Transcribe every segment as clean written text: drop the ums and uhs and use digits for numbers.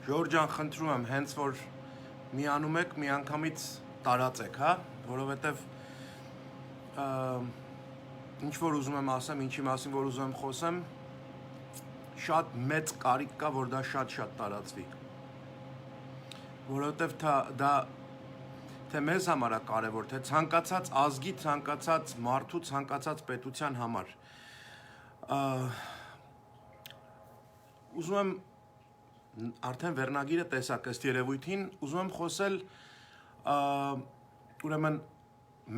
Ժողովուրդ ջան, խնդրում եմ, հենց որ միանում եք, միանգամից տարածեք, հա, որովհետև ինչ որ ուզում եմ ասեմ, ինչի մասին որ ուզում եմ խոսեմ, շատ մեծ կարիք կա, որ դա շատ տարածվի։ Որովհետև դա թե մեզ համար է կարևոր, թե ցանկացած ազգի, ցանկացած մարդու, ցանկացած պետության համար։ Ուզում եմ արդեն վերնագիրը տեսակ ըստ երևույթին, ուզում եմ խոսել ուրեմն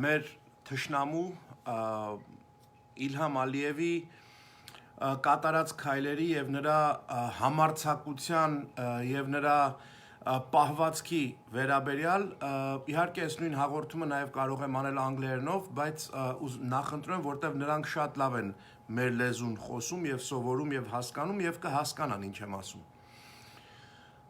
մեր թշնամու Իլհամ Ալիևի կատարած քայլերի եւ նրա համարձակության եւ նրա պահվածքի վերաբերյալ իհարկե այս նույն հաղորդումը նաև կարող եմ անել անգլերենով, բայց նախընտրում եմ, որտեղ նրանք շատ լավ են մեր լեզուն խոսում եւ սովորում եւ հասկանում եւ կհասկանան ինչ եմ ասում։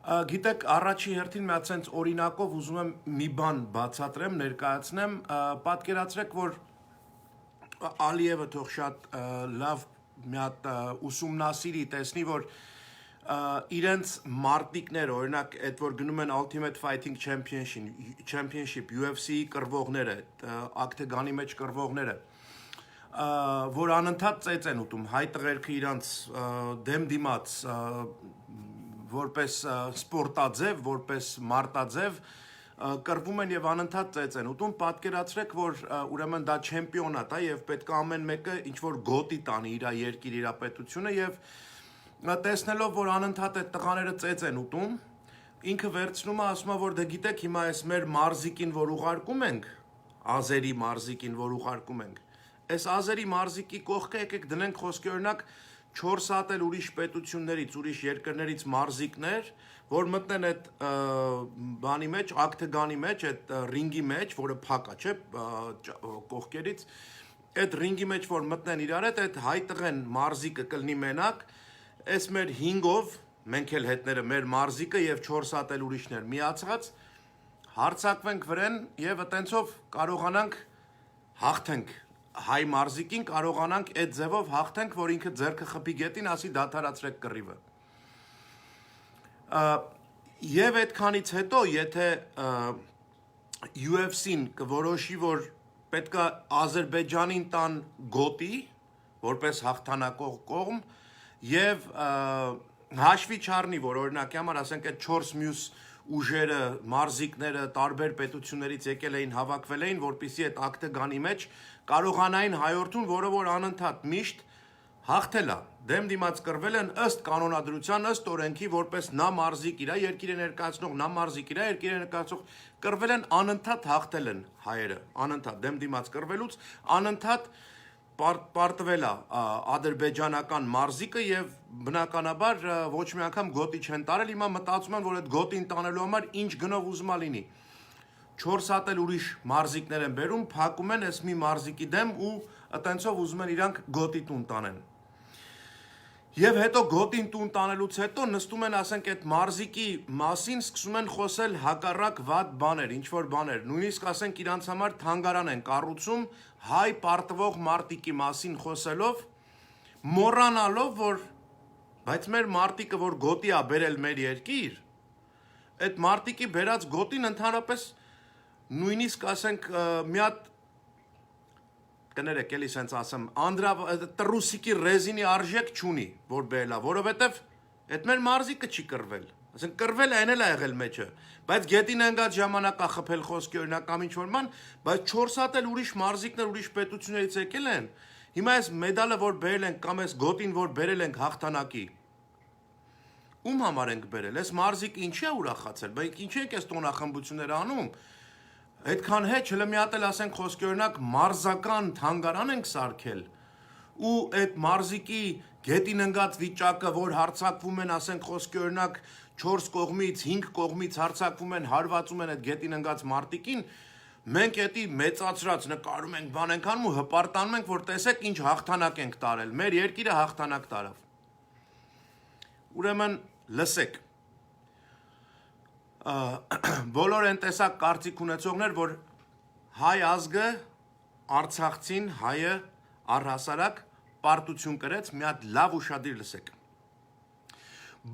Գիտեք, առաջի հերթին մի հատ sense օրինակով ուզում եմ մի բան բացատրեմ, ներկայացնեմ, պատկերացրեք, որ Ալիևը թող շատ լավ մի հատ ուսումնասիրի, տեսնի, որ իրենց մարտիկները, օրինակ, այդ որ գնում են Ultimate Fighting Championship, UFC-ի կռվողները, ակտեգանի մեջ կռվողները, որ անընդհատ ծեծ են ուտում, հայ տղերքը իրանց դեմ դիմաց, որպես սպորտաձև, որպես մարտաձև, կռվում են եւ անընդհատ ծեծ են ուտում, պատկերացրեք, որ ուրեմն դա չեմպիոնատ է եւ պետք է ամեն մեկը ինչ որ գոտի տանի իր երկիր, իր պետությունը եւ տեսնելով, որ անընդհատ այդ տղաները ծեծ են ուտում, ինքը վերցնում է, ասում է, որ դե գիտեք, հիմա այս մեր մարզիկին, որ ուղարկում ենք, ազերի մարզիկին, որ ուղարկում ենք, այս ազերի մարզիկի կողքը եկեք դնենք խոսքի օրինակ 4 հատ էլ ուրիշ պետություններից, ուրիշ երկրներից մարզիկներ, որ մտնեն այդ բանի մեջ, ակտեգանի մեջ, այդ ռինգի մեջ, որը փակ է, չէ, կողքերից, այդ ռինգի մեջ, որ մտնեն իրար հետ, այդ հայ տղեն մարզիկը կլինի մենակ, այս մեր 5-ով, մենք էլ հետները մեր մարզիկը եւ 4 հատ էլ ուրիշներ միացած, հարցակվենք վրեն եւ այտենցով կարողանանք հաղթենք հայ մարզիկին, կարողանանք այդ ձևով հաղթենք, որ ինքը ձեռքը խփի գետին, ասի դադարացրեք կռիվը։ Եվ այդքանից հետո, եթե UFC-ն կորոշի, որ պետքա Ադրբեջանին տան գոտի, որպես հաղթանակող կողմ, եւ հաշվի չառնի, որ օրինակի համար ասենք այդ 4 մյուս ուժերը, մարզիկները տարբեր պետություններից եկել էին, հավաքվել էին, որպեսզի այդ ակտեգանի մեջ կարողանային հայորդուն, որը որ անընդհատ միշտ հաղթել է, դեմ դիմաց կռվել են ըստ կանոնադրության, ըստ օրենքի, որպես նա մարզիկ իրա, երկիրը ներկայացնող, նա մարզիկ իրա, երկիրը ներկայացնող, կռվել են անընդհատ հաղթել են հայերը, անընդհատ դեմ դիմաց կռվելուց, անընդհատ պարտվել է ադրբեջանական մարզիկը եւ բնականաբար ոչ մի անգամ գոտի չեն տարել, հիմա մտածում են, որ այդ գոտին տանելու համար ինչ գնով ուզում է լինի։ 4 հատ էլ ուրիշ մարզիկներ են բերում, փակում են այս մի մարզիկի դեմ ու այտենցով ուզում են իրանք գոտի տուն տանեն։ Եվ հետո գոտին տուն տանելուց հետո նստում են, ասենք, այդ մարզիկի մասին սկսում են խոսել հակառակ վատ բաներ, ինչ որ բաներ, նույնիսկ ասենք իրանց համար թանգարան են կառուցում հայ պարտվող մարտիկի մասին խոսելով, մոռանալով, որ բայց մեր մարտիկը, որ գոտի է բերել մեր երկիր, այդ մարտիկի բերած գոտին ընդհանրապես նույնիսկ ասենք մի հատ կներեք, էլի սենց ասեմ, տրուսիկի ռեզինի արժեք չունի, որ բերելա, որովհետև այդ մեր մարզիկը չի կռվել, ասենք կռվել է, այն էլ է եղել մեջը, բայց գետին ընկած ժամանակ է խփել խոսքի օրինակ կամ ինչ-որ բան, բայց 4 հատ էլ ուրիշ մարզիկներ ուրիշ պետություններից եկել են, հիմա այս մեդալը, որ բերել ենք, կամ այս գոտին, որ բերել ենք հաղթանակի, ում համար ենք բերել, այս մարզիկը ինչի է ուրախացել, բայց ինչի ենք այս տոնախմբությունները անում, այդքան հետ չլը մի հատ էլ ասենք խոսքի օրինակ մարզական թանգարան ենք սարքել ու այդ մարզիկի գետին ընկած վիճակը, որ հարցակվում են, ասենք խոսքի օրինակ 4 կողմից, 5 կողմից հարցակվում են, հարվածում են այդ գետին ընկած մարտիկին, մենք էդի մեծացրած նկարում ենք, բան ենք անում ու հպարտանում ենք, որ տեսեք ինչ հաղթանակ ենք տարել, մեր երկիրը հաղթանակ տարավ։ Ուրեմն լսեք բոլոր են տեսակ կարծիք ունեցողներ, որ հայ ազգը Արցախցին հայը առհասարակ պարտություն կրեց, մի հատ լավ ուշադիր լսեք։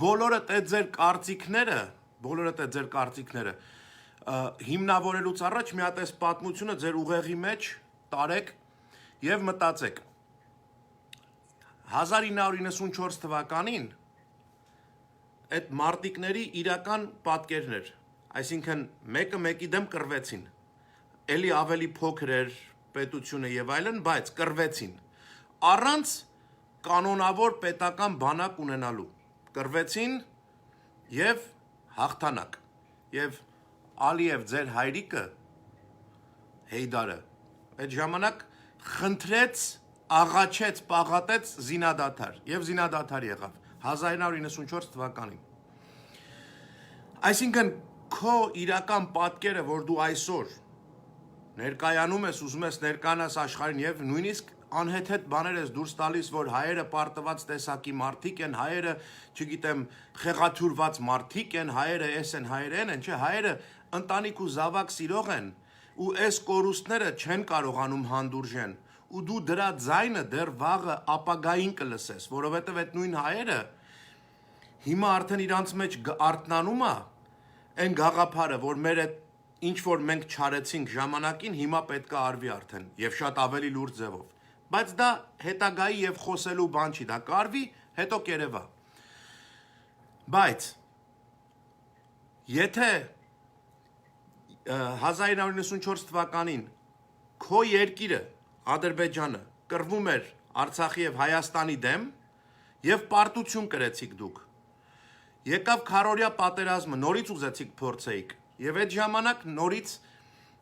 բոլորդ այդ ձեր կարծիքները հիմնավորելուց առաջ մի հատ էս պատմությունը ձեր ուղեղի մեջ տարեք եւ մտածեք 1994 թվականին այդ մարտիկների իրական պատկերներ, այսինքն մեկը մեկի դեմ կռվեցին, էլի ավելի փոքր էր պետությունը եւ այլն, բայց կռվեցին, առանց կանոնավոր պետական բանակ ունենալու, կռվեցին եւ հաղթանակ, եւ Ալիև ձեր հայրիկը Հեյդարը այդ ժամանակ խնդրեց, աղաչեց, պաղատեց զինադադար եւ զինադադար եղավ 1994 թվականին։ Այսինքն քո իրական պատկերը, որ դու այսօր ներկայանում ես, ուզում ես ներկայանաս աշխարհին եւ նույնիսկ անհեթեթ բաներ ես դուրս տալիս, որ հայերը պարտված տեսակի մարդիկ են, հայերը, չգիտեմ, խեղաթյուրված մարդիկ են, հայերը էս են, հայերը են, չէ, հայերը ընտանիք ու զավակ սիրող են, ու այս կորուստները չեն կարողանում հանդուրժեն, ու դու դրա ձայնը դեռ վաղը ապագային կլսես, որովհետև այդ նույն հայերը հիմա արդեն իրանց մեջ արթնանում է այն գաղափարը, որ մեր այդ ինչ որ մենք չարեցինք ժամանակին, հիմա պետք է արվի արդեն եւ շատ ավելի լուրջ ձևով։ Բայց դա հետագայի եւ խոսելու բան չի, դա կարվի, հետո կերևա։ Բայց եթե 1994 թվականին քո երկիրը Ադրբեջանը կռվում էր Արցախի եւ Հայաստանի դեմ եւ պարտություն կրեցիք դուք։ Եկավ քարորյա պատերազմը, նորից ուզեցիք փորձեիք եւ այդ ժամանակ նորից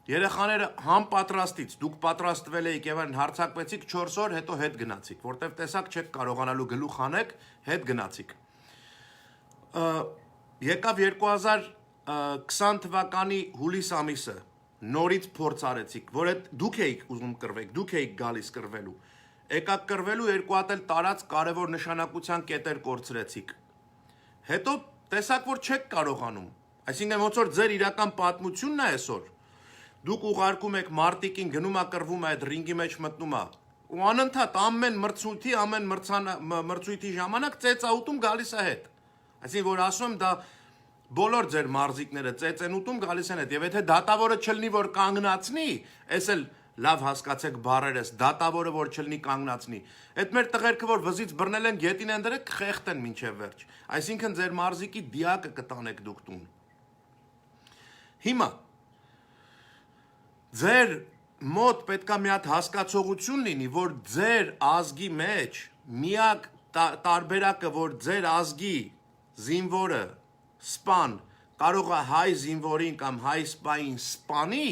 երեխաները համ պատրաստից դուք պատրաստվել եք եւ այն հարցակվեցիք 4 օր, հետո հետ գնացիք, որտեվ տեսակ չեք կարողանալու գլուխ անեք, հետ գնացիք։ Եկավ 2020 թվականի հուլիս ամիսը, նորից փորձ արեցիք, որ այդ դուք էիք ուզում կռվեք, դուք էիք գալիս կռվելու։ Եկաք կռվելու երկու հատ էլ տարած կարևոր նշանակության կետեր կորցրեցիք։ Հետո տեսակ որ չեք կարողանում։ Այսինքն ոնց որ ձեր իրական պատմությունն է այսօր։ Դուք ուղարկում եք մարտիկին, գնում է կռվում է, այդ ռինգի մեջ մտնում է։ Ու անընդհատ ամեն մրցույթի ժամանակ ծեծաուտում գալիս է հետ։ Այսինքն որ ասում եմ դա բոլոր ձեր մարզիկները ծեծ են ուտում գալիս են հետ, եւ եթե դատավորը չլինի որ կանգնացնի, էս էլ լավ հասկացեք բառերս, դատավորը որ չլինի կանգնացնի, այդ մեր տղերքը որ վզից բռնել են, գետին են դրել, կխեղտեն մինչև վերջ, այսինքն ձեր մարզիկի դիակը կտանեք դուք տուն։ Հիմա ձեր մոտ պետքա մի հատ հասկացողություն լինի, որ ձեր ազգի մեջ միակ տարբերակը, որ ձեր ազգի զինվորը սպան կարող է հայ զինվորին կամ հայ սպային սպանի,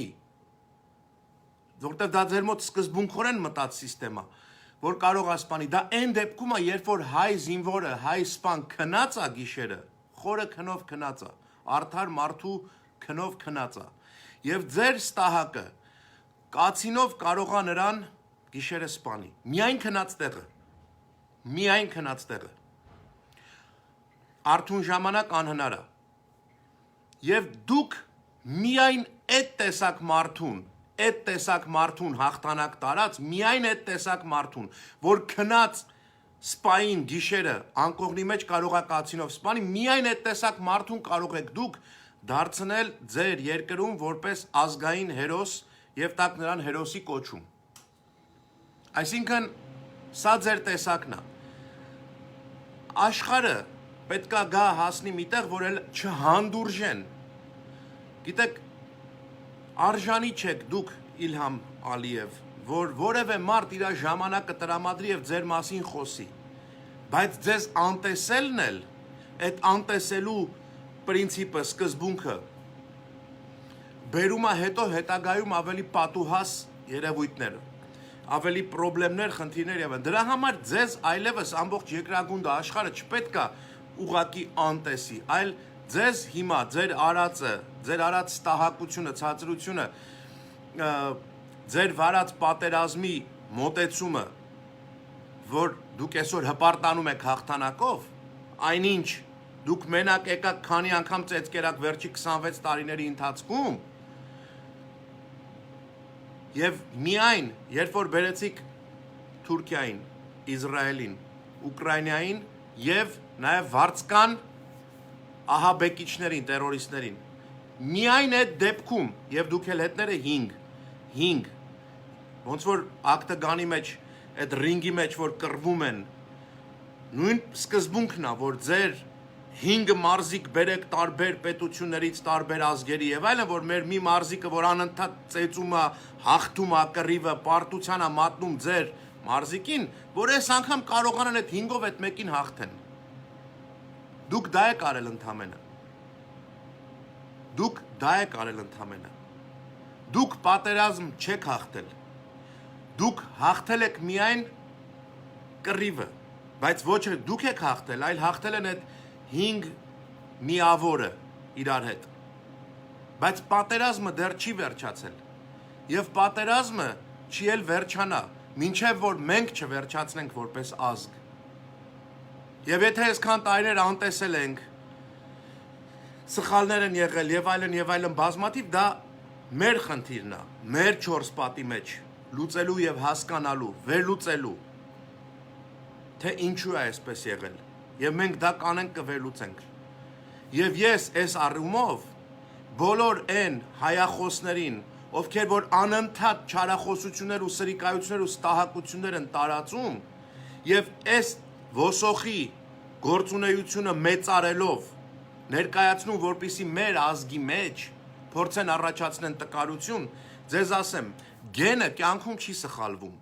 որտեղ դա ձեր մոտ սկզբունքորեն մտած սիստեմա, որ կարող է սպանի, դա այն դեպքում է, երբ որ հայ զինվորը, հայ սպան քնած է գիշերը, խորը քնով քնած է, արդար մարդու քնով քնած է, եւ ձեր ստահակը կացինով կարող է նրան գիշերը սպանի, միայն քնած տեղը, Արթուն ժամանակ անհնար է։ Եվ դուք միայն այդ տեսակ մարդուն հաղթանակ տարած, միայն այդ տեսակ մարդուն, որ քնած սպային գիշերը անկողնի մեջ կարող է կացինով սպանի, միայն այդ տեսակ մարդուն կարող եք դուք դարձնել ձեր երկրում որպես ազգային հերոս եւ տակ նրան հերոսի կոչում։ Այսինքն սա ձեր տեսակն է։ Աշխարհը պետքա գա հասնի միտեղ, որ էլ չհանդուրժեն։ Գիտեք, արժանի չեք դուք Իլհամ Ալիև, որ որևէ մարդ իր ժամանակը տրամադրի եւ ձեր մասին խոսի։ Բայց ձեզ անտեսելն էլ, այդ անտեսելու պրինցիպը, սկզբունքը բերում է հետո հետագայում ավելի պատուհաս երևույթներ, ավելի խնդիրներ, խնդիրներ եւ դրա համար ձեզ այլևս ամբողջ երկրագունդը աշխարհը չպետքա ուղակի անտեսի, այլ ձեզ հիմա ձեր արած ստահակությունը, ցածրությունը, ձեր վարած պատերազմի մոտեցումը, որ դուք այսօր հպարտանում եք հաղթանակով, այնինչ դուք մենակ եկաք քանի անգամ ծեծկերակ վերջի 26 տարիների ընթացքում, եւ միայն երբ որ բերեցիք Թուրքիային, Իսրայելին, Ուկրաինային եւ նաեւ վարձկան ահաբեկիչներին, terroristներին։ Միայն այդ դեպքում եւ դուք էլ հետները 5 ոնց որ ակտգանի մեջ այդ ռինգի մեջ որ կռվում են նույն սկզբունքն է որ ձեր 5 մարզիկ բերեք տարբեր պետություններից, տարբեր ազգերի եւ այլն, որ մեր մի մարզիկը, որ անընդհատ ծեծում է, հաղթում է, կռիվը, պարտության է մատնում ձեր մարզիկին, որ այս անգամ կարողանան այդ 5-ով այդ մեկին հաղթեն։ Դուք դա եք արել ընդամենը։ Դուք պատերազմ չեք հաղթել։ Դուք հաղթել եք միայն կռիվը, բայց ոչ դուք եք հաղթել, այլ հաղթել են այդ 5 միավորը իրար հետ։ Բայց պատերազմը դեռ չի վերջացել։ Եվ պատերազմը չի էլ վերջանա, մինչև որ մենք չվերջացնենք որպես ազգ։ Եվ եթե այսքան տարիներ անտեսել ենք, սխալներ են եղել եւ այլն բազմաթիվ, դա մեր խնդիրն է, մեր 4 պատի մեջ լուծելու եւ հասկանալու, վերլուծելու, թե ինչու է այսպես եղել։ Եվ մենք դա կանենք կվերլուծենք։ Եվ ես այս առումով բոլոր այն հայախոսներին, ովքեր որ անընդհատ չարախոսություններ ու սրիկայություններ ու ստահակություններ են տարածում, եւ այս ոսոխի գործունեությունը մեծարելով ներկայացնում, որպիսի մեր ազգի մեջ փորձեն առաջացնեն տկարություն, ձեզ ասեմ, գենը կյանքում չի սխալվում։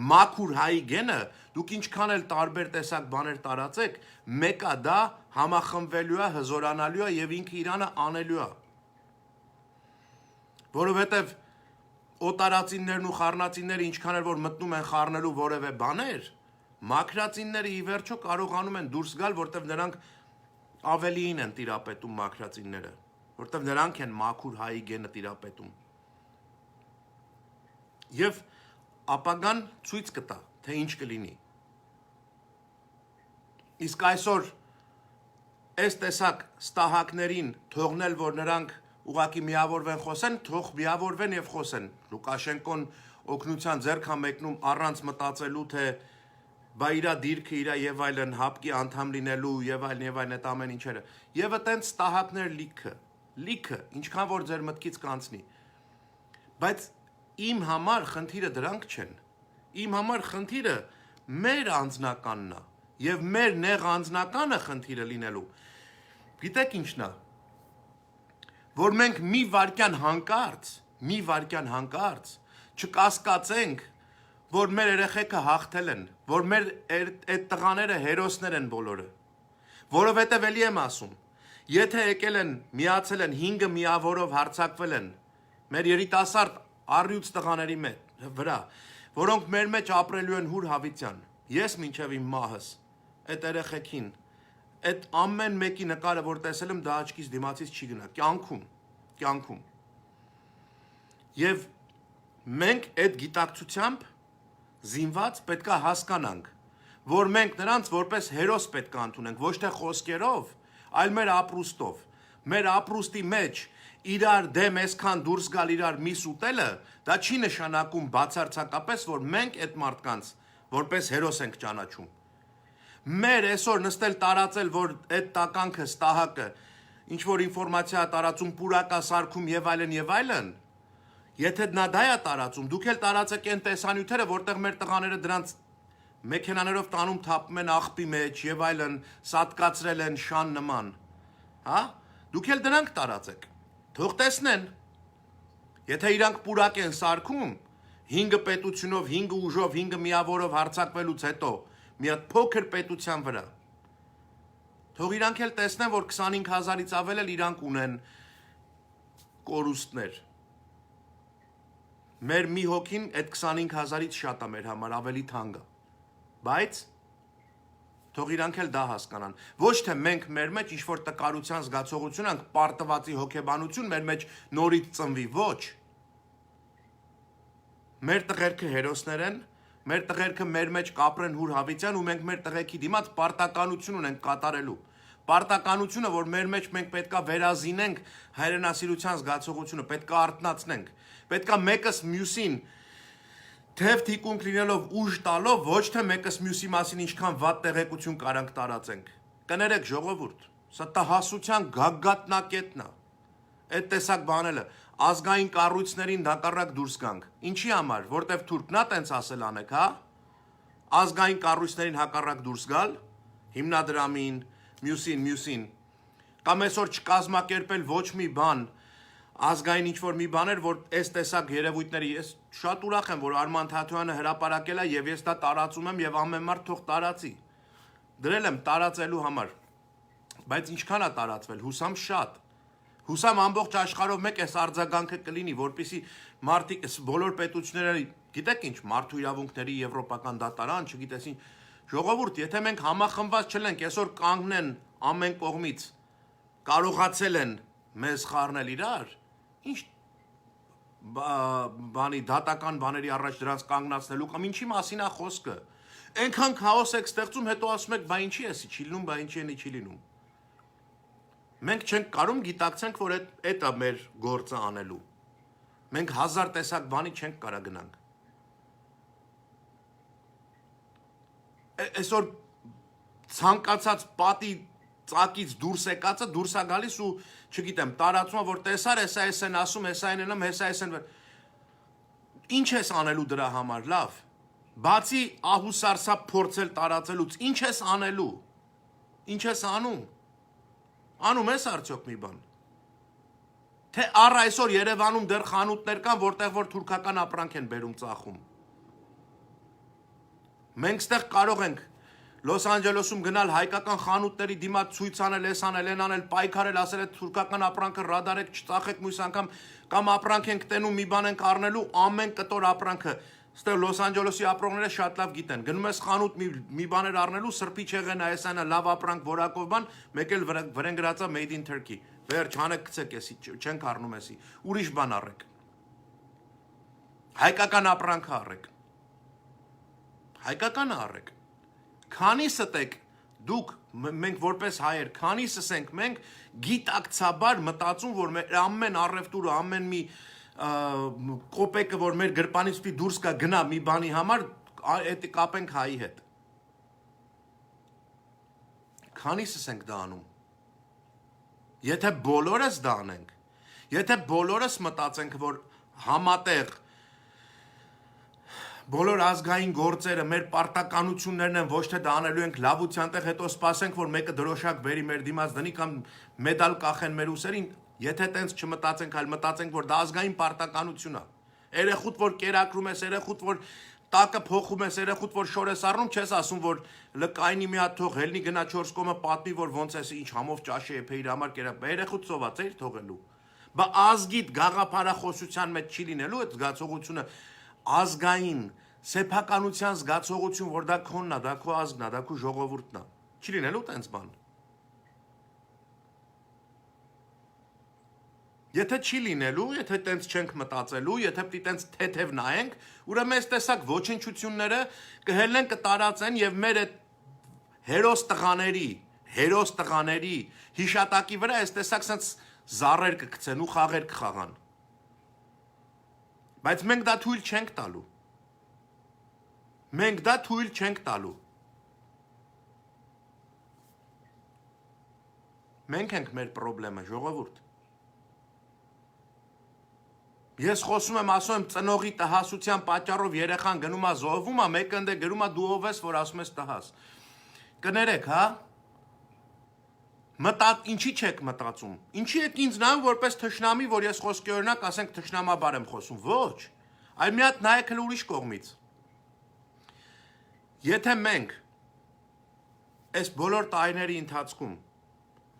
Մաքուր հայի գենը, դուք ինչքան էլ տարբեր տեսակ բաներ տարածեք, մեկը դա համախմբվելու է, հզորանալու է եւ ինքը իրանը անելու է։ Որովհետեւ օտարածիններն ու խառնածինները ինչքան էլ որ մտնում են խառնելու որևէ բաներ, մաքրածինները ի վերջո կարողանում են դուրս գալ, որտեվ նրանք ավելիին են տիրապետում մաքրածինները, որտեվ նրանք են մաքուր հայի գենը տիրապետում։ Եվ ապագան ցույց կտա, թե ինչ կլինի։ Իսկ այսօր այս տեսակ ստահակներին թողնել, որ նրանք ուղակի միավորվեն խոսեն, թող միավորվեն եւ խոսեն։ Լուկաշենկոն օգնության ձեռք է մեկնում առանց մտածելու, թե բա իրա դիրքը իրա եւ այլն հապկի անդամ լինելու եւ այլն այդ ամեն ինչերը։ Եվ այտենց ստահակներ լիքը, ինչքան որ ձեր մտքից կանցնի։ Բայց իմ համար խնդիրը դրանք չեն։ Իմ համար խնդիրը մեր անձնականն է եւ մեր նեղ անձնականը խնդիրը լինելու։ Գիտեք ինչն է, որ մենք մի վարքյան հանկարծ չկասկածենք, որ մեր երեխեքը հաղթել են, որ մեր այդ տղաները հերոսներ են բոլորը։ Որովհետև էլի եմ ասում, եթե եկել են, միացել են 5 միավորով հարձակվել են մեր երիտասարդ առյուծ տղաների վրա, որոնք մեր մեջ ապրելու են հուր հավիտյան, ես մինչև իմ մահս, այդ երեխեքին, այդ ամեն մեկի նկարը, որ տեսել եմ, դա աչքիս դիմացից չի գնա, կյանքում։ Եվ մենք այդ գիտակցությամբ զինված պետք է հասկանանք, որ մենք նրանց որպես հերոս պետք է ընդունենք, ոչ թե խոսքերով, այլ մեր ապրուստով, մեր ապրուստի մեջ իրար դեմ այսքան դուրս գալ իրար միս ուտելը, դա չի նշանակում բացարձակապես, որ մենք այդ մարդկանց որպես հերոս ենք ճանաչում։ Մեր այսօր նստել տարածել, որ այդ տականքը, ստահակը, ինչ որ ինֆորմացիա տարածում, պուրակա սարքում եւ այլն, եթե նա դա է տարածում, դուք էլ տարածեք այն տեսանյութերը, որտեղ մեր տղաները դրանց մեքենաներով տանում թափում են աղբի մեջ եւ այլն, սատկացրել են շան նման, հա? Դուք էլ դրանք տարածեք։ Թող տեսնեն։ Եթե իրանք պուրակ են սարքում 5 պետությունով, 5 ուժով, 5 միավորով հարձակվելուց հետո մի հատ փոքր պետության վրա, թող իրանք էլ տեսնեն, որ 25000-ից ավել էլ իրանք ունեն կորուստներ։ Մեր մի հոգին այդ 25000-ից շատ է մեր համար, ավելի թանկ է։ Բայց թող իրանք էլ դա հասկանան։ Ոչ թե մենք մեր մեջ ինչ-որ տկարության զգացողություն ենք, պարտվածի հոգեբանություն մեր մեջ նորից ծնվի, ոչ։ Մեր տղերքը հերոսներ են, մեր տղերքը մեր մեջ կապրեն հուր հավիտյան ու մենք մեր տղեկի դիմաց պարտականություն ունենք կատարելու։ Պարտականությունը, որ մեր մեջ մենք պետքա վերազինենք հայրենասիրության զգացողությունը, պետքա արթնացնենք, պետքա մեկս մյուսին թեև թիկունք լինելով ուժ տալով ոչ թե մեկս մյուսի մասին ինչքան վատ տեղեկություն կարանք տարածենք։ Կներեք ժողովուրդ, սա տհասության գագաթնակետն է։ Այդ տեսակ բաները ազգային կառույցներին դակառակ դուրս գանք։ Ինչի համար, որտեվ թուրքնա տենց ասել անեք, հա։ Ազգային կառույցներին հակառակ դուրս գալ, հիմնադրամին, մյուսին, կամ այսօր չկազմակերպել ոչ մի բան, ազգային ինչ-որ մի բաներ, որ այս տեսակ երևույթների, ես շատ ուրախ եմ, որ Արման Թաթոյանը հրապարակել է եւ ես դա տարածում եմ եւ ամեն մարդ թող տարածի։ Դրել եմ տարածելու համար, բայց ինչքան է տարածվել, հուսամ շատ։ Հուսամ ամբողջ աշխարհով մեկ էս արձագանքը կլինի, որպեսզի մարդիկ բոլոր պետությունները, գիտեք ինչ, մարդու իրավունքների եվրոպական դատարան, չգիտես ինչ, ժողովուրդ, եթե մենք համախմբված չլենք, այսօր կանգնեն ամեն կողմից, կարողացել են մեզ խառնել իրար, ինչ բանի դատական բաների առաջ դրանց կանգնացնելու կամ ինչի մասին է խոսքը։ Այնքան քաոս եք ստեղծում, հետո ասում եք, բա ինչի էսի չի լինում, բա ինչի էնի չի լինում։ Մենք չենք կարող գիտակցենք, որ այդ է մեր գործը անելու։ Մենք հազար տեսակ բանի չենք կարող գնանք։ Այսօր ցանկացած պատի ծակից դուրս եկածը դուրս է գալիս ու չգիտեմ, տարածում որ տեսար, հեսա էս են ասում, հեսա են ելնում, հեսա էս են ինչ ես անելու դրա համար, լավ։ Բացի ահուսարսափ փորձել տարածելուց, ինչ ես անելու։ Ինչ ես անում։ Անում ես արդյոք մի բան։ Թե առ այսօր Երևանում դեռ խանութներ կան, որտեղ որ թուրքական ապրանք են բերում ծախում։ Մենք ստեղ կարող ենք Լոս Անջելեսում գնալ հայկական խանութների դիմաց ցույց անել, էս անել, են անել, պայքարել, ասել այդ թուրքական ապրանքը ռադարեք, չծախեք մյուս անգամ կամ ապրանք ենք տենում, մի բան ենք առնելու, ամեն կտոր ապրանքը։ Ստեղ Լոս Անջելեսի ապրանքները շատ լավ գիտեն։ Գնում ես խանութ մի բաներ առնելու, սրբի չեղենա, էս այնա լավ ապրանք, որակով բան, մեկ էլ վրան գրածա made in Turkey։ Վերջ հանեք գցեք էսի, չենք առնում էսի։ Ուրիշ բան առեք։ Հայկական ապրանքը առեք։ Հայկականը առեք։ Քանիսդ եք դուք մենք որպես հայեր, քանիսս ենք մենք գիտակցաբար մտածում, որ մեր ամեն առևտուրը, ամեն մի կոպեկը, որ մեր գրպանից պիտի դուրս գա գնա մի բանի համար, այդ կապենք հայի հետ։ Քանիսս ենք դա անում։ Եթե բոլորս դա անենք, եթե բոլորս մտածենք, որ համատեղ բոլոր ազգային գործերը մեր պարտականություններն են, ոչ թե դա անելու ենք լավության տեղ, հետո սպասենք, որ մեկը դրոշակ բերի մեր դիմաց դնի կամ մեդալ կախեն մեր ուսերին, եթե տենց չմտածենք, այլ մտածենք, որ դա ազգային պարտականություն է։ Երեխուդ, որ կերակրում ես, երեխուդ, որ տակը փոխում ես, երեխուդ, որ շոր ես առնում, չես ասում, որ լկայնի մի հատ թող հելնի գնա 4 կոմը պատմի, որ ոնց էս ինչ համով ճաշի է փեիր համար կերակ, երեխուդ սոված էիր թողելու։ Բա ազգիդ գաղափարախոսության մեջ չի լինելու այդ զգացողությունը ազգային սեփականության զգացողություն, որ դա քոնն է, դա քո ազգն է, դա քո ժողովուրդն է։ Չի լինելու տենց բան։ Եթե չի լինելու, եթե տենց չենք մտածելու, եթե պիտի տենց թեթև նայենք, ուրեմն այս տեսակ ոչնչությունները կհելնեն կտարածեն եւ մեր այդ հերոս տղաների հիշատակի վրա այս տեսակ sense զառեր կգցեն ու խաղեր կխաղան։ Բայց մենք դա թույլ չենք տալու։ Մենք դա թույլ չենք տալու։ Մենք ենք մեր խնդրեմը, ժողովուրդ։ Ես խոսում եմ, ասում եմ, ծնողի տհասության պատճառով երեխան գնում է զոհվում է, մեկը ընդ է գրում է դու ով ես, որ ասում ես տհաս։ Կներեք, հա։ Ինչի չեք մտածում։ Ինչի եք ինձ նայում որպես թշնամի, որ ես խոսքի օրինակ ասենք թշնամաբար եմ խոսում։ Ոչ։ Այլ մի հատ նայեք հենց ուրիշ կողմից։ Եթե մենք այս բոլոր տարիների ընթացքում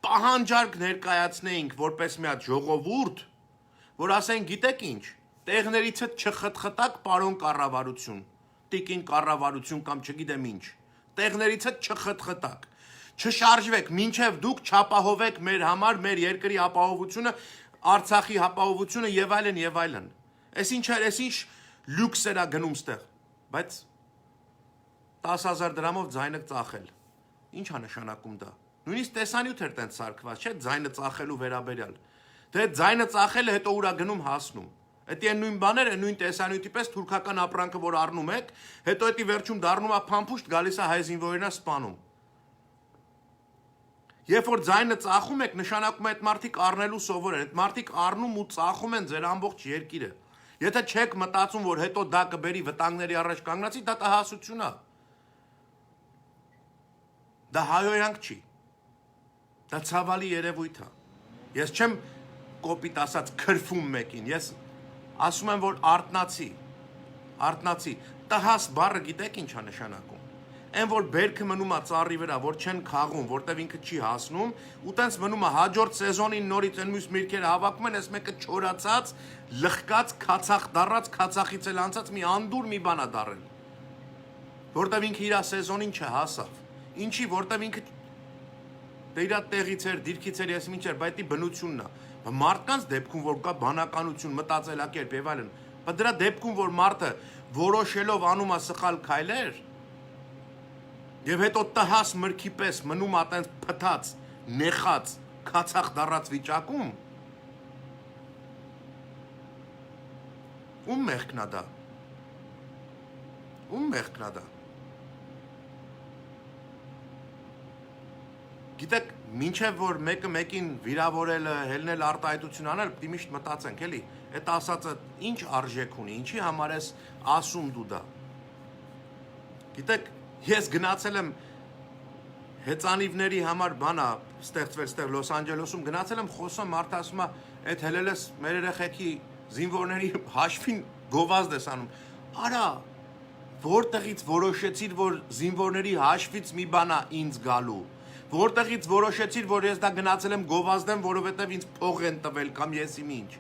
պահանջարկ ներկայացնեինք որպես մի հատ ժողովուրդ, որ ասեն գիտեք ինչ, տեղներից չխտխտակ պարոն կառավարություն, տիկին կառավարություն կամ չգիտեմ ինչ, տեղներից չխտխտակ, չշարժվեք, մինչև դուք չապահովեք մեր համար, մեր երկրի ապահովությունը, Արցախի ապահովությունը եւ այլն եւ այլն։ Այս ինչ լյուքսեր է գնում ստեղ, բայց 10,000 դրամով ձայնը ծախել։ Ինչ է նշանակում դա։ Նույնիսկ տեսանյութ էր տենց սարքված, չէ՞, ձայնը ծախելու վերաբերյալ։ Դե ձայնը ծախելը հետո ուրա գնում հասնում։ Այդ են նույն բաները, նույն տեսանյութի պես թուրքական ապրանքը, որ առնում եք, հետո դա վերջում դառնում է փամփուշտ, գալիս է հայ զինվորերին սպանում։ Երբ որ ձայնը ծախում եք, նշանակում է այդ մարդիկ առնելու սովոր են, այդ մարդիկ առնում ու ծախում են ձեր ամբողջ երկիրը։ Եթե չեք մտածում, որ հետո դա կբերի վտանգների առաջ կանգնացի, դա տհասություն է։ Դա հայոյանք չի։ Դա ցավալի երևույթ է։ Ես չեմ կոպիտ ասած քրֆում մեկին, ես ասում եմ, որ արտնացի, տհաս բառը գիտեք ինչ է նշանակում։ Այն որ բերքը մնում է ծառի վրա, որ չեն քաղում, որտեվ ինքը չի հասնում, ու տենց մնում է հաջորդ սեզոնին նորից այն մյուս միրգերը հավաքում են, այս մեկը չորացած, լխկած, քացախ դառած, քացախից էլ անցած մի անդուր մի բան է դառել։ Որտեվ ինքը իր սեզոնին չհասավ։ Ինչի, որտեվ ինքը դե իր տեղից էր, դիրքից էր, ես ինչ էր, բայց դա բնությունն է։ Մարդկանց դեպքում, որ կա բանականություն, մտածելակերպ եւ այլն, բայց դրա դեպքում, որ մարդը որոշելով անում է սխալ քայլեր, եւ հետո տհաս մրգի պես մնում է այտենց փթած, նեխած, քացախ դառած վիճակում, ում մեղքն է դա։ Ում մեղքն է դա։ Գիտեք, մինչև որ մեկը մեկին վիրավորելը, հելնել արտահայտություն անել, պիտի միշտ մտածենք, էլի, այդ ասածը ինչ արժեք ունի, ինչի համար ես ասում դու դա։ Գիտեք, ես գնացել եմ հեծանիվների համար բանա ստեղծվել ստեղ Լոս Անջելեսում, գնացել եմ խոսում, մարդը ասում է, այդ հելելես մեր երեխեքի զինվորների հաշվին գովազդ ես անում։ Արա, որտեղից որոշեցիր, որ զինվորների հաշվից մի բան է ինձ գալու։ Որտեղից որոշեցիր, որ ես դա գնացել եմ գովազդեմ, որովհետև ինձ փող են տվել կամ ես իմ ինչ։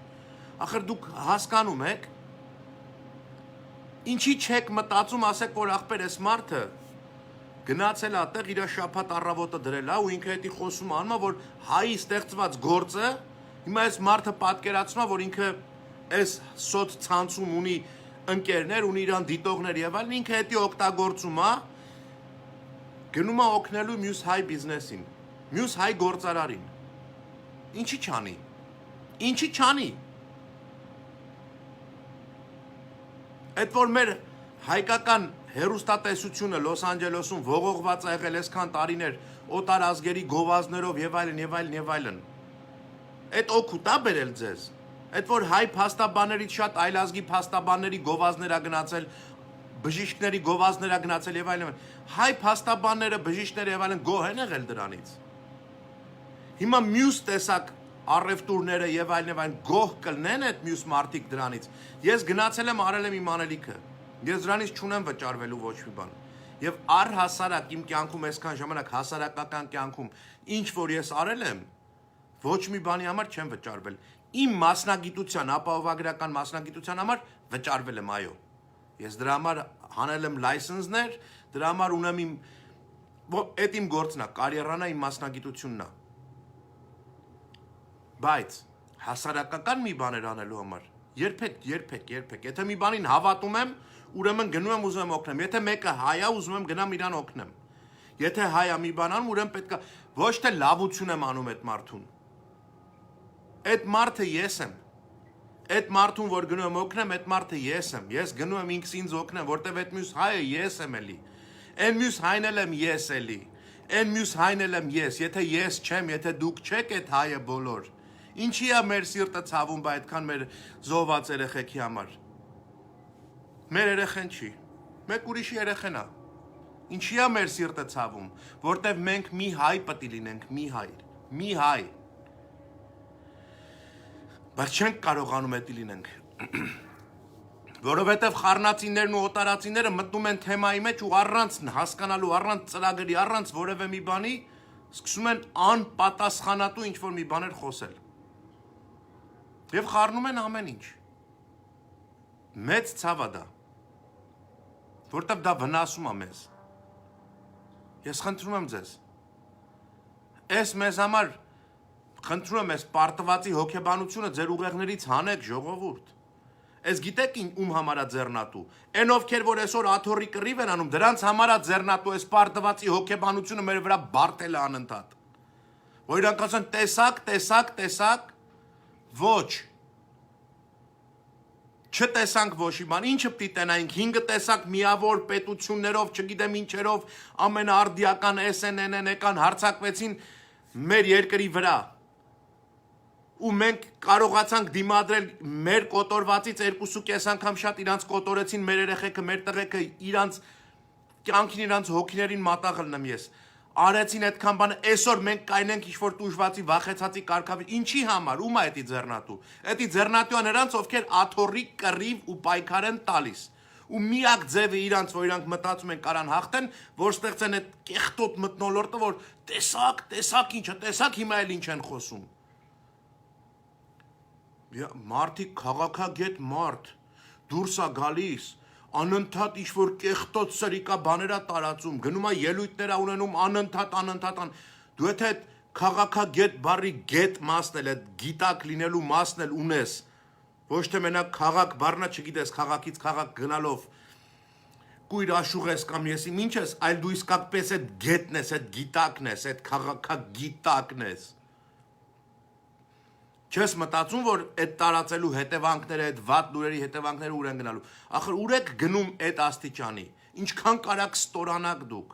Ախր դուք հասկանում եք, ինչի չեք մտածում, ասեք, որ ախպեր էս մարդը գնացել է այդտեղ իր շաբաթ առավոտը դրել է ու ինքը հետի խոսում անում է, որ հայի ստեղծված գործը, հիմա այս մարդը պատկերացնում է, որ ինքը այս սոց ցանցում ունի ընկերներ, ունի իրան դիտողներ եւ այլն, ինքը հետի օգտագործում է, գնում է օգնելու մյուս հայ բիզնեսին, մյուս հայ գործարարին։ Ինչի չանի։ Ինչի չանի։ Այդ որ մեր հայկական հերոստատեսությունը Լոս Անջելեսում ողողված է եղել այսքան տարիներ օտար ազգերի գովազդներով եւ այլն եւ այլն եւ այլն։ Այդ օգուտ է բերել ձեզ։ Այդ որ հայ փաստաբաններից շատ այլազգի փաստաբանների գովազդներ ա գնացել, բժիշկների գովազդներ ա գնացել եւ այլն։ Հայ փաստաբանները, բժիշկները եւ այլն գոհ են եղել դրանից։ Հիմա մյուս տեսակ առևտուրները եւ այլն գոհ կլնեն այդ մյուս մարդիկ դրանից։ Ես գնացել եմ, արել եմ իմ անելիքը։ Ես դրանից չունեմ վճարվելու ոչ մի բան։ Եվ առհասարակ իմ կյանքում այսքան ժամանակ հասարակական կյանքում ինչ որ ես արել եմ, ոչ մի բանի համար չեմ վճարվել։ Իմ մասնագիտության, ապահովագրական մասնագիտության համար վճարվել եմ, այո։ Ես դրա համար հանել եմ լայսենսներ, դրա համար ունեմ իմ այդ իմ գործն է, կարիերան է, իմ մասնագիտությունն է։ Բայց հասարակական մի բաներ անելու համար երբեք, եթե մի բանին հավատում եմ, ուրեմն գնում եմ ուզում եմ օգնեմ։ Եթե մեկը հայ է, ուզում եմ գնամ իրան օգնեմ։ Եթե հայ է մի բան անում, ուրեմն պետք է ոչ թե լավություն եմ անում այդ մարդուն։ Այդ մարդը ես եմ։ Այդ մարդուն, որ գնում եմ օգնեմ, այդ մարդը ես եմ։ Ես գնում եմ ինքս ինձ օգնեմ, որտեվ այդ մյուս հայը ես եմ էլի։ Այն մյուս հայն էլ եմ ես էլի։ Այն մյուս հայն էլ եմ ես։ Եթե ես չեմ, եթե դուք չեք այդ հայը բոլոր, ինչի է մեր սիրտը ցավում բա այդքան մեր զոհված երեխեքի համար։ Մեր երեխեն չի։ Մեկ ուրիշի երեխեն է։ Ինչի է մեր սիրտը ցավում, որտեվ մենք մի հայ պետք է լինենք, մի հայ։ Բայց չենք կարողանում դա լինենք։ Որովհետև խառնածիներն ու օտարածիները մտնում են թեմայի մեջ ու առանց հասկանալու, առանց ծրագրի, առանց որևէ մի բանի, սկսում են անպատասխանատու ինչ-որ մի բաներ խոսել։ Եվ խառնում են ամեն ինչ։ Մեծ ցավ է դա։ Որտեվ դա վնասում է մեզ։ Ես խնդրում եմ ձեզ։ Էս մեզ համար խնդրում եմ, այս պարտվածի հոգեբանությունը ձեր ուղեղներից հանեք, ժողովուրդ։ Ես գիտեք ում համար է ձեռնատու։ Այն ովքեր որ այսօր աթոռի կռիվ են անում, դրանց համար է ձեռնատու այս պարտվածի հոգեբանությունը մեր վրա բարտել է անընդհատ։ Որ իրանք ասեն տեսակ, ոչ։ Չտեսանք ոչ մի բան, ինչը պիտի տենայինք, 5 տեսակ միավոր պետություններով, չգիտեմ ինչերով, ամենաարդիական SNN-ն եկան, հարձակվեցին մեր երկրի վրա։ Ու մենք կարողացանք դիմադրել մեր կոտորվածից 2.5 անգամ շատ իրանց կոտորեցին մեր երեխեքը, մեր տղեկը, իրանց կյանքին, իրանց հոգիներին մատաղ լնեմ ես։ Արեցին այդքան բանը, այսօր մենք կայնենք ինչ-որ տուժվածի, վախեցածի կարգավիճ, ինչի համար, ում է էդի ձեռնատու։ Էդի ձեռնատուը նրանց, ովքեր աթոռի կռիվ ու պայքար են տալիս։ Ու միակ ձևը իրանց, որ իրանք մտածում են կարան հաղթեն, որ ստեղծեն այդ կեղտոտ մթնոլորտը, որ տեսակ ինչը, տեսակ հիմա էլ ինչ են խոսում։ Մարդիկ քաղաքագետ մարդ դուրս է գալիս, անընդհատ ինչ-որ կեղտոտ սրիկա բաներ է տարածում, գնում է ելույթներ է ունենում անընդհատ, դու եթե այդ քաղաքագետ բառի գետ մասն էլ, այդ գիտակ լինելու մասն էլ ունես, ոչ թե մենակ քաղաք բառնա չգիտես, քաղաքից քաղաք գնալով կույր աշուղ ես կամ եսի ինչ ես, այլ դու իսկապես այդ գետն ես, այդ գիտակն ես, այդ քաղաքագիտակն ես։ Չես մտածում, որ այդ տարածելու հետևանքները, այդ վատ լուրերի հետևանքները ուր են գնալու։ Ախր ուր եք գնում այդ աստիճանի։ Ինչքան կարաք ստորանաք դուք։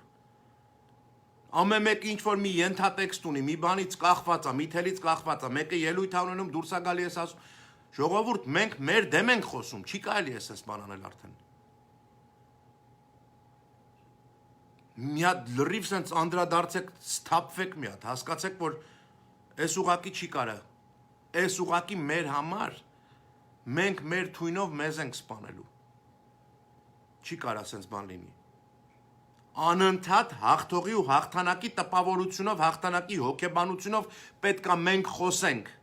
Ամեն մեկը ինչ որ մի ենթատեքստ ունի, մի բանից կախված է, մի թելից կախված է, մեկը ելույթ է ունենում, դուրս է գալի ես ասում։ Ժողովուրդ, մենք մեր դեմ ենք խոսում, չի կարելի էս բան անել արդեն։ Մի հատ լրիվ սենց անդրադարձեք, սթափվեք մի հատ, հասկացեք, որ այս ուղակի չի կարա։ Այս ուղակի մեր համար, մենք մեր թույնով մեզ ենք սպանելու։ Չի կարա սենց բան լինի։ Անընդհատ հաղթողի ու հաղթանակի տպավորությունով, հաղթանակի հոգեբանությունով պետքա մենք խոսենք,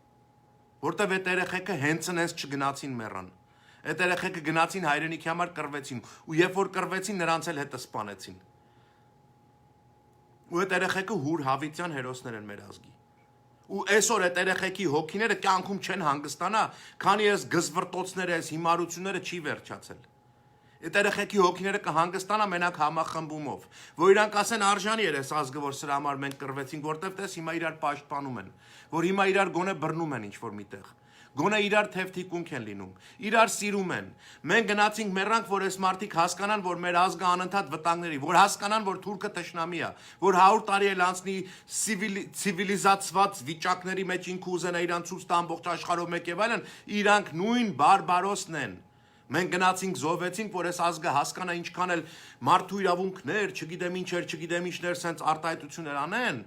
որտեվ այդ երեխեքը հենց նենց չգնացին մեռան։ Այդ երեխեքը գնացին հայրենիքի համար կռվեցին, ու երբ որ կռվեցին, նրանց էլ հետը սպանեցին։ Ու այդ երեխեքը հուր հավիտյան հերոսներ են մեր ազգի։ Ու այսօր այդ երեխեքի հոգիները կյանքում չեն հանգստանա, քանի այս գզվռտոցները, այս հիմարությունները չի վերջացել։ Այդ երեխեքի հոգիները կհանգստանա մենակ համախմբումով, որ իրանք ասեն արժանի էր այս ազգը, որ սրա համար մենք կռվեցինք, որտեվ տես հիմա իրար պաշտպանում են, որ հիմա իրար գոնե բռնում են ինչ-որ միտեղ, գոնե իրար թեթիկունք են լինում, իրար սիրում են։ Մենք գնացինք մեռանք, որ այս մարդիկ հասկանան, որ մեր ազգը անընդհատ վտանգների, որ հասկանան, որ թուրքը թշնամի է, որ 100 տարի էլ անցնի ցիվիլիզացված վիճակների մեջ ինքը ուզենա իրան ցույց տա ամբողջ աշխարհով մեկ եւ այլն, իրանք նույն բարբարոսն են։ Մենք գնացինք զոհվեցինք, որ այս ազգը հասկանա ինչքան էլ մարդու իրավունքներ, չգիտեմ ինչեր, չգիտեմ ինչներ, սենց արտահայտություններ անեն,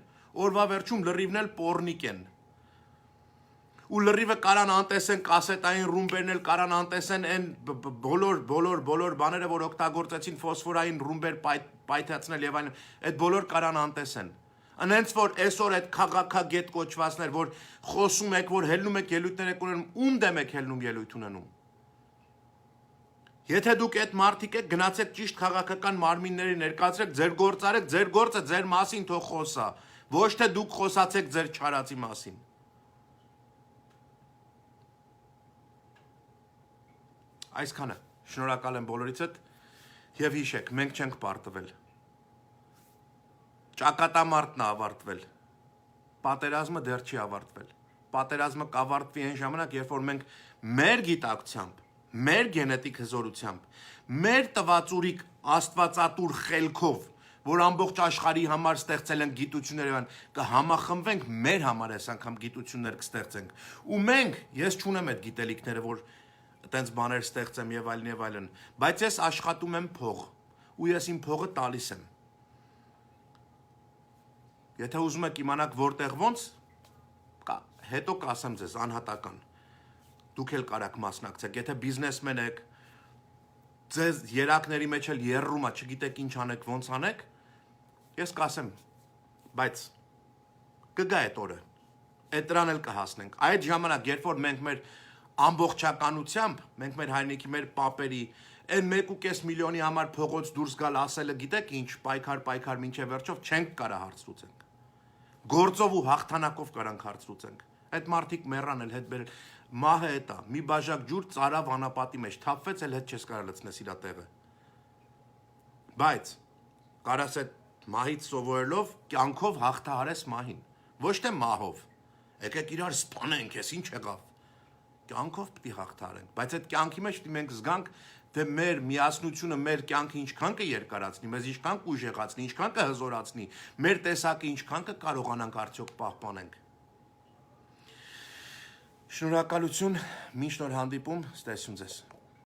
օրվա վերջում լրիվն էլ պոռնիկ են։ Ու լրիվը կարան անտեսեն կասետային ռումբերն էլ կարան անտեսեն այն բոլոր բաները, որ օգտագործեցին ֆոսֆորային ռումբեր պայթացնել եւ այլն, այդ բոլոր կարան անտեսեն։ Անենց որ այսօր այդ քաղաքագետ կոչվածներ, որ խոսում եք, որ հելնում եք ելույթներ եք ունենում, ում դեմ եք հելնում ելույթ ունենում։ Եթե դուք այդ մարդիկ եք, գնացեք ճիշտ քաղաքական մարմինների ներկայացրեք, ձեր գործ արեք, ձեր գործը ձեր մասին թող խոսա, ոչ թե դուք խոսացեք ձեր չարացի մասին։ Այսքանը, շնորհակալ եմ բոլորիցդ եւ հիշեք, մենք չենք պարտվել։ Ճակատամարտն է ավարտվել։ Պատերազմը դեռ չի ավարտվել։ Պատերազմը կավարտվի այն ժամանակ, երբ որ մենք մեր գիտակցությամբ, մեր գենետիկ հզորությամբ, մեր տվածուրիկ աստվածատուր խելքով, որ ամբողջ աշխարհի համար ստեղծել են գիտություններ, կհամախմբվենք մեր համար այս անգամ գիտություններ կստեղծենք։ Ու մենք, ես չունեմ այդ գիտելիքները, որ այտենց բաներ ստեղծեմ եւ այլն, բայց ես աշխատում եմ փող, ու ես իմ փողը տալիս եմ։ Եթե ուզում եք իմանաք որտեղ ոնց, հետո կասեմ ձեզ անհատական։ Դուք էլ կարաք մասնակցեք, եթե բիզնեսմեն եք, ձեզ երակների մեջ էլ երրում է, չգիտեք ինչ անեք, ոնց անեք, ես կասեմ, բայց կգա այդ օրը, այդ դրան էլ կհասնենք։ Այդ ժամանակ, երբ որ մենք մեր ամբողջականությամբ, մենք մեր հայրենիքի, մեր պապերի, այն 1.5 միլիոնի համար փողոց դուրս գալ ասելը գիտեք ինչ, պայքար մինչև վերջով չենք կարա հարց լուծենք։ Գործով ու հաղթանակով կարանք հարց լուծենք։ Այդ մարդիկ մեռան էլ հետ բերել, մահը էտ է, մի բաժակ ջուր ծարավ անապատի մեջ, թափվեց էլ հետ չես կարա լցնես իրա տեղը։ Բայց կարաս այդ մահից սովորելով կյանքով հաղթահարես մահին, ոչ թե մահով։ Եկեք իրար սպանենք, ես ինչ եղավ։ կյանքով պիտի հաղթարենք, բայց այդ կյանքի մեջ պիտի մենք զգանք, թե մեր միասնությունը մեր կյանքը ինչքան կերկարացնի, մեզ ինչքան կուժեղացնի, ինչքան կհզորացնի, մեր տեսակը ինչքան կկարողանանք արդյոք պահպանենք։ Շնորհակալություն, մինչ նոր հանդիպում, ստեսուն ձեզ։